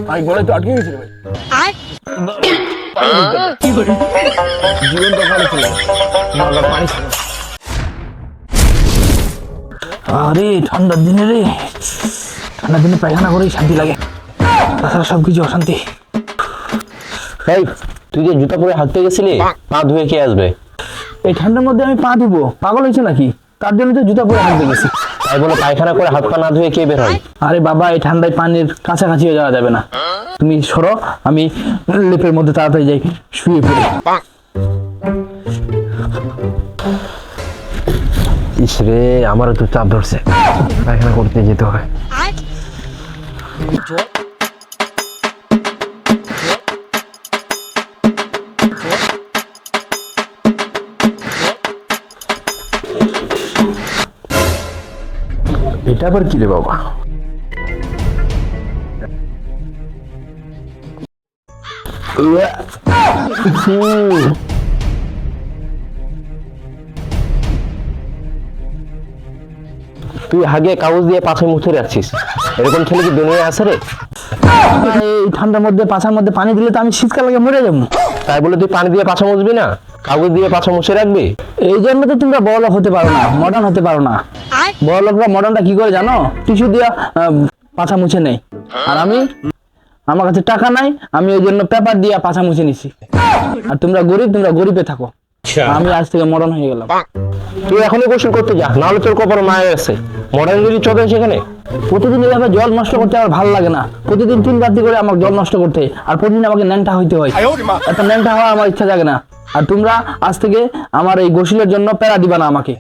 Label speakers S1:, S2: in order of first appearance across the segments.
S1: ভাই গলায় তো আটকে গেছিল ভাই। কি করে জীবন তো ভালো ছিল, মালটা পানি ছিল। আরে ঠান্ডার দিনে রে, ঠান্ডার দিনে পায়খানা করেই শান্তি লাগে, তাছাড়া সবকিছু অশান্তি।
S2: এই তুই যে জুতা পরে হাঁটতে গেছিলি, পা ধুয়ে কে আসবে?
S1: এই ঠান্ডার মধ্যে আমি পা ধুবো? পাগল হয়েছে নাকি? তার জন্য তো জুতা পরে হাঁটতে গেছি।
S2: তাই বলে পায়খানা করে হাত পা না ধুয়ে কে বের হয়?
S1: আরে বাবা, এই ঠান্ডায় পানির কাছাকাছিও যাওয়া যাবে না। তুমি সরো, আমি লেপের মধ্যে তাড়াতাড়ি যাই, শুয়ে পড়ি।
S2: ইসরে, আমারও তো চাপ ধরছে, পায়খানা করতে যেতে হয়। এটা আবার কি রে বাবা? তুই আগে কাগজ দিয়ে পাছে মুছে রাখছিস, এরকম ছেলে কি দুনিয়ায় আছে রে?
S1: এই ঠান্ডার মধ্যে পাছার মধ্যে পানি দিলে তো আমি শীতকাল লাগে মরে যাবো।
S2: তাই বলে তুই পানি দিয়ে পাছা মুছবি না, কাগজ দিয়ে পাছা মুছে রাখবি?
S1: এই জন্য তো তোমরা বড়লোক হতে পারো না, মডার্ন হতে পারো না। বড়লোকরা মডার্নটা কি করে জানো? টিস্যু দিয়ে পাছা মুছে নেই। আর আমি, আমার কাছে টাকা নাই, আমি ওই জন্য পেপার দিয়ে পাছা মুছে নিছি। আর তোমরা গরিব, তোমরা গরিবে থাকো। আমি আজ থেকে মডার্ন হয়ে গেলাম।
S2: তুই এখনই গোসল করতে যা, নাহলে তোর কপালে মায়ের আছে। মডার্ন যদি চলে সেখানে
S1: প্রতিদিন এভাবে জল নষ্ট করতে আমার ভালো লাগে না। প্রতিদিন 3 রাত্রি করে আমার জল নষ্ট করতে হয়, আর প্রতিদিন আমাকে ন্যাংটা হইতে হয়। এত ন্যাংটা হওয়া আমার ইচ্ছা জাগে না। আর তোমরা আজ থেকে আমার এই গোসলের জন্য প্যারা দিবা না আমাকে।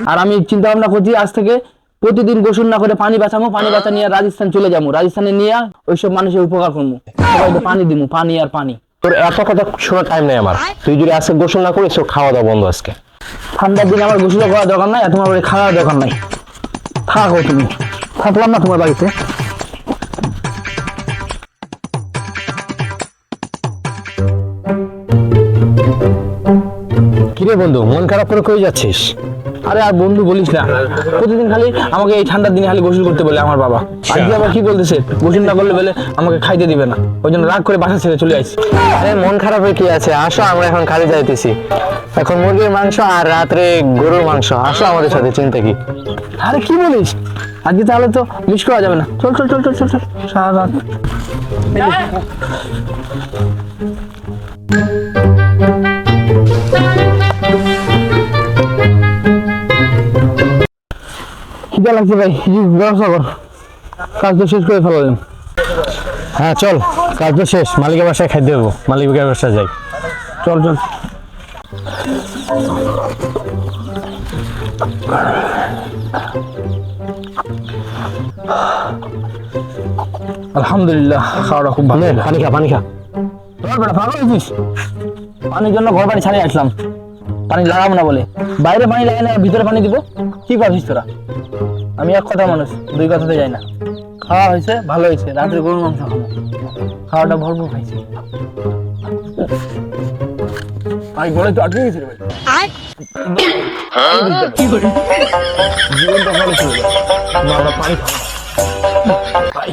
S1: আর আমি চিন্তা ভাবনা করছি আজ থেকে প্রতিদিন গোসল না করে পানি বাঁচাবো, পানি বাঁচা নিয়ে রাজস্থান চলে যাবো, রাজস্থানে নিয়ে ওইসব মানুষের উপকার করবো, সবাইকে পানি দিবো, পানি আর পানি।
S2: তোর এত কথা শোনার টাইম নেই আমার। তুই যদি আজকে গোসল না করিস, তোর খাওয়া দাওয়া বন্ধ আজকে।
S1: ঠান্ডার দিনে আমার গোসল করার দরকার নাই, আর তোমার বাড়ি খাওয়ার দরকার নাই। থাকো তুমি, থাকলাম না তোমার বাড়িতে।
S2: কিরে বন্ধু, মন খারাপ করে কই যাচ্ছিস?
S1: আরে আর বন্ধু বলিস না, প্রতিদিন খালি আমাকে এই ঠান্ডার দিনে খালি গোসল করতে বলে আমার বাবা। আজকে আবার কি বলতেছে, গোসল না করলে বলে আমাকে খাইতে দিবে না, ওই জন্য রাগ করে বাসা ছেড়ে চলে আসছি।
S2: আরে মন খারাপের কি আছে, আসো, আমরা এখন কাজে যাইতেছি। এখন মুরগির মাংস আর রাত্রে গরুর মাংস, আসো আমাদের সাথে, চিন্তা কি?
S1: আরে কি বলিস, আজকে তাহলে তো মিস করা যাবে না। চল চল চল চল চল চল, সারা রাত। খিদা লাগছে ভাই, ব্যবস্থা কর, কাজ তো শেষ করে ফেলালাম।
S2: হ্যাঁ চল, কাজ তো শেষ, মালিকের বাসায় খাইতে দেবো, মালিকের বাসায় যাই।
S1: চল চল। আলহামদুলিল্লাহ, খাওয়াটা খুব ভালো।
S2: পানি খা, পানি খা।
S1: তোর বেটা পাগল হয়েছিস? পানির জন্য ঘর বাড়ি ছাড়িয়ে আসলাম, পানি লাগাবো না বলে। বাইরে পানি লাগাই না, ভিতরে পানি দিব? কি পারছিস তোরা? আমি এক কথা মানুষ, 2 কথাতে যাই না। খাওয়া হয়েছে, ভালো হয়েছে, রাত্রে গরুর মাংস খাবো, খাওয়াটা ভরপুর খাইছি। ভাই গলায় তো আটকে গেছিল ভাই। কি করে জীবনটা ভালো ছিল, মালটা পানি খাবো। ভাই